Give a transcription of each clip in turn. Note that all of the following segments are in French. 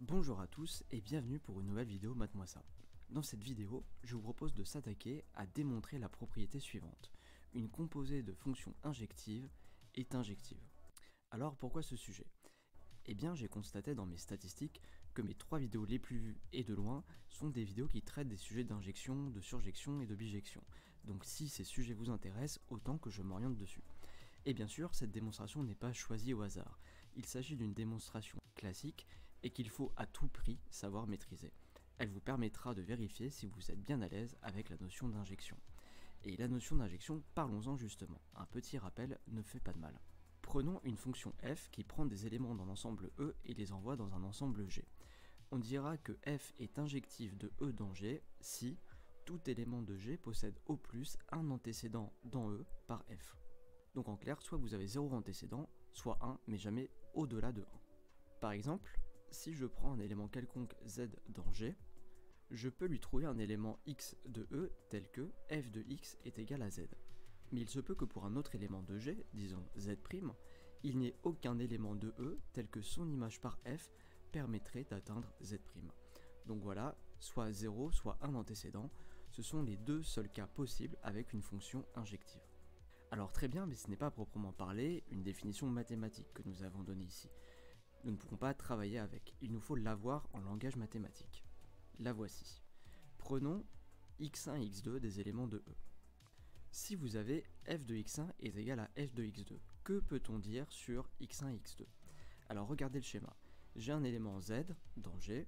Bonjour à tous et bienvenue pour une nouvelle vidéo Mate-moi ça. Dans cette vidéo, je vous propose de s'attaquer à démontrer la propriété suivante. Une composée de fonctions injectives est injective. Alors pourquoi ce sujet? Eh bien j'ai constaté dans mes statistiques que mes 3 vidéos les plus vues et de loin sont des vidéos qui traitent des sujets d'injection, de surjection et de bijection. Donc si ces sujets vous intéressent, autant que je m'oriente dessus. Et bien sûr, cette démonstration n'est pas choisie au hasard. Il s'agit d'une démonstration classique et qu'il faut à tout prix savoir maîtriser. Elle vous permettra de vérifier si vous êtes bien à l'aise avec la notion d'injection. Et la notion d'injection, parlons-en justement. Un petit rappel ne fait pas de mal. Prenons une fonction f qui prend des éléments d'un ensemble E et les envoie dans un ensemble G. On dira que f est injective de E dans G si tout élément de G possède au plus un antécédent dans E par f. Donc en clair, soit vous avez 0 antécédent, soit 1, mais jamais au-delà de 1. Par exemple, si je prends un élément quelconque z dans G, je peux lui trouver un élément x de E tel que f de x est égal à z. Mais il se peut que pour un autre élément de G, disons z', il n'y ait aucun élément de E tel que son image par f permettrait d'atteindre z'. Donc voilà, soit 0, soit un antécédent, ce sont les deux seuls cas possibles avec une fonction injective. Alors très bien, mais ce n'est pas à proprement parler une définition mathématique que nous avons donnée ici. Nous ne pourrons pas travailler avec, il nous faut l'avoir en langage mathématique. La voici. Prenons x1 et x2 des éléments de E. Si vous avez f de x1 est égal à f de x2, que peut-on dire sur x1 et x2? Alors regardez le schéma. J'ai un élément z dans G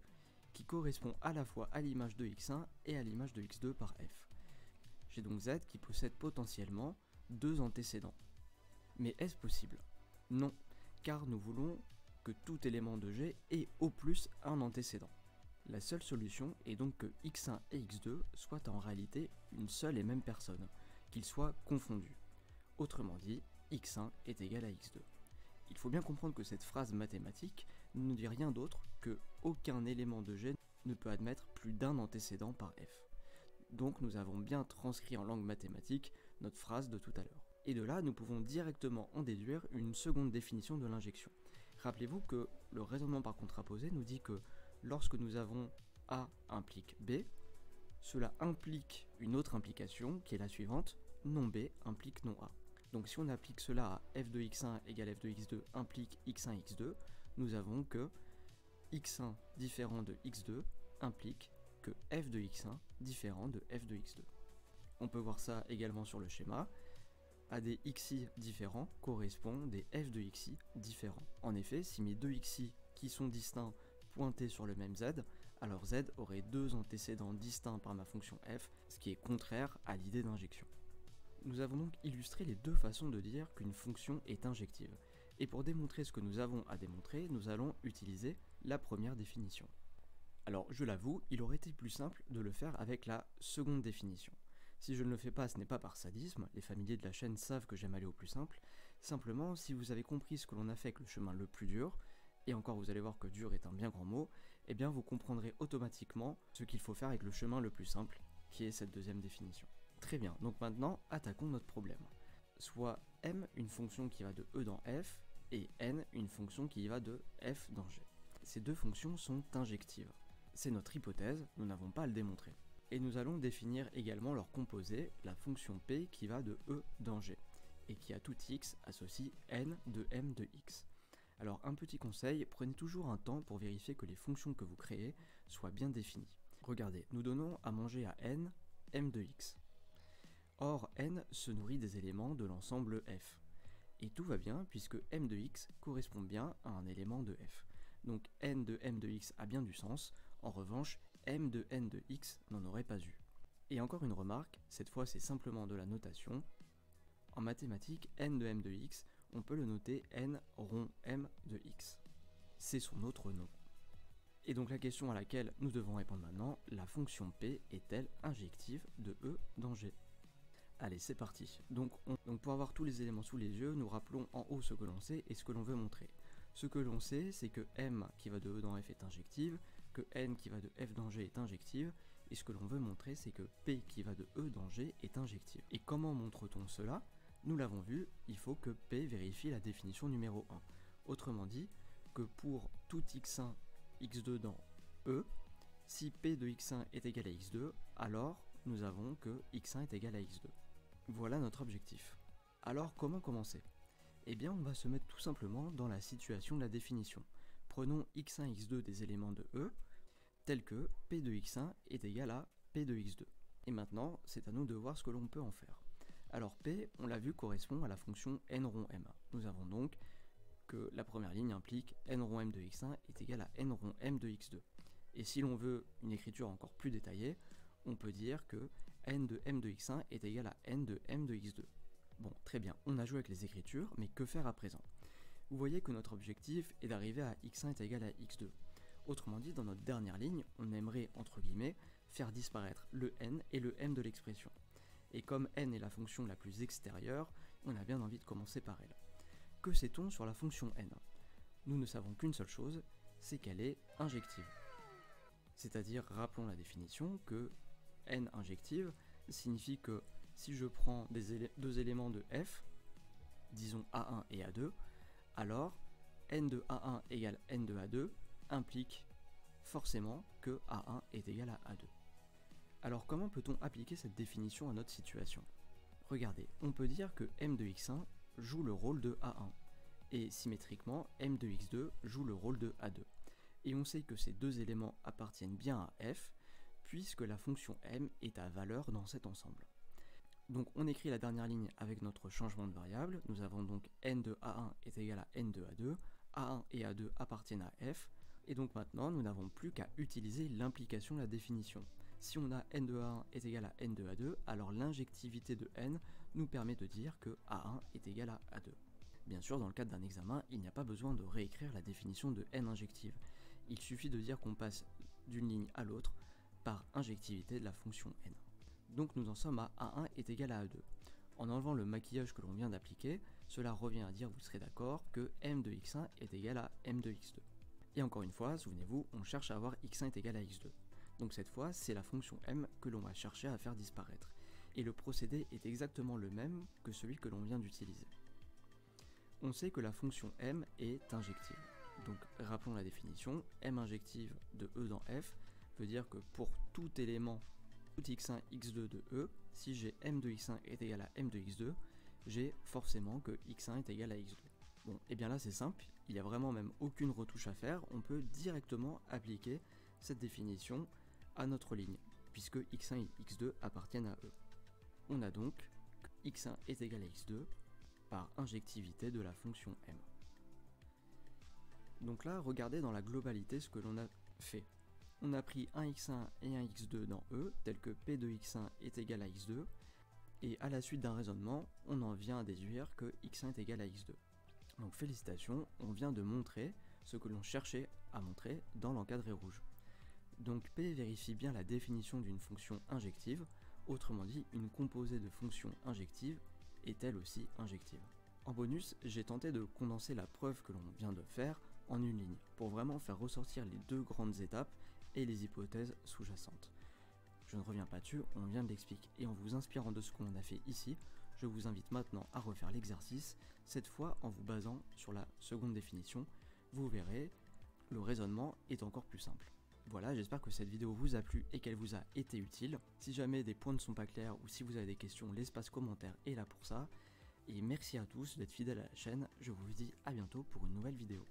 qui correspond à la fois à l'image de x1 et à l'image de x2 par f. J'ai donc z qui possède potentiellement deux antécédents. Mais est-ce possible? Non, car nous voulons que tout élément de G ait au plus un antécédent. La seule solution est donc que x1 et x2 soient en réalité une seule et même personne, qu'ils soient confondus. Autrement dit, x1 est égal à x2. Il faut bien comprendre que cette phrase mathématique ne nous dit rien d'autre que aucun élément de G ne peut admettre plus d'un antécédent par f. Donc nous avons bien transcrit en langue mathématique notre phrase de tout à l'heure. Et de là, nous pouvons directement en déduire une seconde définition de l'injection. Rappelez-vous que le raisonnement par contraposé nous dit que lorsque nous avons A implique B, cela implique une autre implication qui est la suivante, non B implique non A. Donc si on applique cela à f de x1 égale f de x2 implique x1 x2, nous avons que x1 différent de x2 implique que f de x1 différent de f de x2. On peut voir ça également sur le schéma. À des xi différents correspondent des f de xi différents. En effet, si mes deux xi qui sont distincts pointaient sur le même z, alors z aurait deux antécédents distincts par ma fonction f, ce qui est contraire à l'idée d'injection. Nous avons donc illustré les deux façons de dire qu'une fonction est injective. Et pour démontrer ce que nous avons à démontrer, nous allons utiliser la première définition. Alors je l'avoue, il aurait été plus simple de le faire avec la seconde définition. Si je ne le fais pas, ce n'est pas par sadisme, les familiers de la chaîne savent que j'aime aller au plus simple. Simplement, si vous avez compris ce que l'on a fait avec le chemin le plus dur, et encore vous allez voir que dur est un bien grand mot, eh bien vous comprendrez automatiquement ce qu'il faut faire avec le chemin le plus simple, qui est cette deuxième définition. Très bien, donc maintenant, attaquons notre problème. Soit m une fonction qui va de E dans f, et n une fonction qui va de f dans g. Ces deux fonctions sont injectives. C'est notre hypothèse, nous n'avons pas à le démontrer. Et nous allons définir également leur composé, la fonction p qui va de E dans G, et qui à tout x associe n de m de x. Alors un petit conseil, prenez toujours un temps pour vérifier que les fonctions que vous créez soient bien définies. Regardez, nous donnons à manger à n m de x. Or n se nourrit des éléments de l'ensemble f. Et tout va bien puisque m de x correspond bien à un élément de f. Donc n de m de x a bien du sens, en revanche m de n de x n'en aurait pas eu. Et encore une remarque, cette fois c'est simplement de la notation. En mathématiques, n de m de x, on peut le noter n rond m de x. C'est son autre nom. Et donc la question à laquelle nous devons répondre maintenant, la fonction p est-elle injective de E dans G? Allez, c'est parti. Donc pour avoir tous les éléments sous les yeux, nous rappelons en haut ce que l'on sait et ce que l'on veut montrer. Ce que l'on sait, c'est que m qui va de E dans f est injective, que n qui va de f dans g est injective, et ce que l'on veut montrer, c'est que p qui va de E dans g est injective. Et comment montre-t-on cela? Nous l'avons vu, il faut que p vérifie la définition numéro 1. Autrement dit, que pour tout x1 x2 dans E, si P de x1 est égal à x2, alors nous avons que x1 est égal à x2. Voilà notre objectif. Alors comment commencer? Eh bien on va se mettre tout simplement dans la situation de la définition. Prenons x1, x2 des éléments de E, tels que P de x1 est égal à P de x2. Et maintenant, c'est à nous de voir ce que l'on peut en faire. Alors P, on l'a vu, correspond à la fonction n rond m. Nous avons donc que la première ligne implique n rond m de x1 est égal à n rond m de x2. Et si l'on veut une écriture encore plus détaillée, on peut dire que n de m de x1 est égal à n de m de x2. Bon, très bien, on a joué avec les écritures, mais que faire à présent? Vous voyez que notre objectif est d'arriver à x1 est égal à x2. Autrement dit, dans notre dernière ligne, on aimerait, entre guillemets, faire disparaître le n et le m de l'expression. Et comme n est la fonction la plus extérieure, on a bien envie de commencer par elle. Que sait-on sur la fonction n? Nous ne savons qu'une seule chose, c'est qu'elle est injective. C'est-à-dire, rappelons la définition, que n injective signifie que si je prends deux éléments de f, disons A1 et A2, alors n de A1 égale n de A2 implique forcément que A1 est égal à A2. Alors comment peut-on appliquer cette définition à notre situation? Regardez, on peut dire que m de x1 joue le rôle de A1, et symétriquement m de x2 joue le rôle de A2. Et on sait que ces deux éléments appartiennent bien à f, puisque la fonction m est à valeur dans cet ensemble. Donc on écrit la dernière ligne avec notre changement de variable, nous avons donc n de A1 est égal à n de A2, A1 et A2 appartiennent à f, et donc maintenant nous n'avons plus qu'à utiliser l'implication de la définition. Si on a n de A1 est égal à n de A2, alors l'injectivité de n nous permet de dire que A1 est égal à A2. Bien sûr, dans le cadre d'un examen, il n'y a pas besoin de réécrire la définition de n injective. Il suffit de dire qu'on passe d'une ligne à l'autre par injectivité de la fonction n. Donc nous en sommes à A1 est égal à A2. En enlevant le maquillage que l'on vient d'appliquer, cela revient à dire, vous serez d'accord, que m de x1 est égal à m de x2. Et encore une fois, souvenez-vous, on cherche à avoir x1 est égal à x2. Donc cette fois, c'est la fonction m que l'on va chercher à faire disparaître. Et le procédé est exactement le même que celui que l'on vient d'utiliser. On sait que la fonction m est injective. Donc rappelons la définition, m injective de E dans f veut dire que pour tout élément, tout x1, x2 de E, si j'ai m de x1 est égal à m de x2, j'ai forcément que x1 est égal à x2. Bon, et bien là c'est simple, il n'y a vraiment même aucune retouche à faire, on peut directement appliquer cette définition à notre ligne, puisque x1 et x2 appartiennent à E. On a donc que x1 est égal à x2 par injectivité de la fonction m. Donc là, regardez dans la globalité ce que l'on a fait. On a pris un x1 et un x2 dans E, tel que p de x1 est égal à x2, et à la suite d'un raisonnement, on en vient à déduire que x1 est égal à x2. Donc félicitations, on vient de montrer ce que l'on cherchait à montrer dans l'encadré rouge. Donc P vérifie bien la définition d'une fonction injective, autrement dit, une composée de fonctions injectives est elle aussi injective. En bonus, j'ai tenté de condenser la preuve que l'on vient de faire en une ligne, pour vraiment faire ressortir les deux grandes étapes et les hypothèses sous-jacentes. Je ne reviens pas dessus, on vient de l'expliquer, et en vous inspirant de ce qu'on a fait ici, je vous invite maintenant à refaire l'exercice, cette fois en vous basant sur la seconde définition. Vous verrez, le raisonnement est encore plus simple. Voilà, j'espère que cette vidéo vous a plu et qu'elle vous a été utile. Si jamais des points ne sont pas clairs ou si vous avez des questions, l'espace commentaire est là pour ça. Et merci à tous d'être fidèles à la chaîne, je vous dis à bientôt pour une nouvelle vidéo.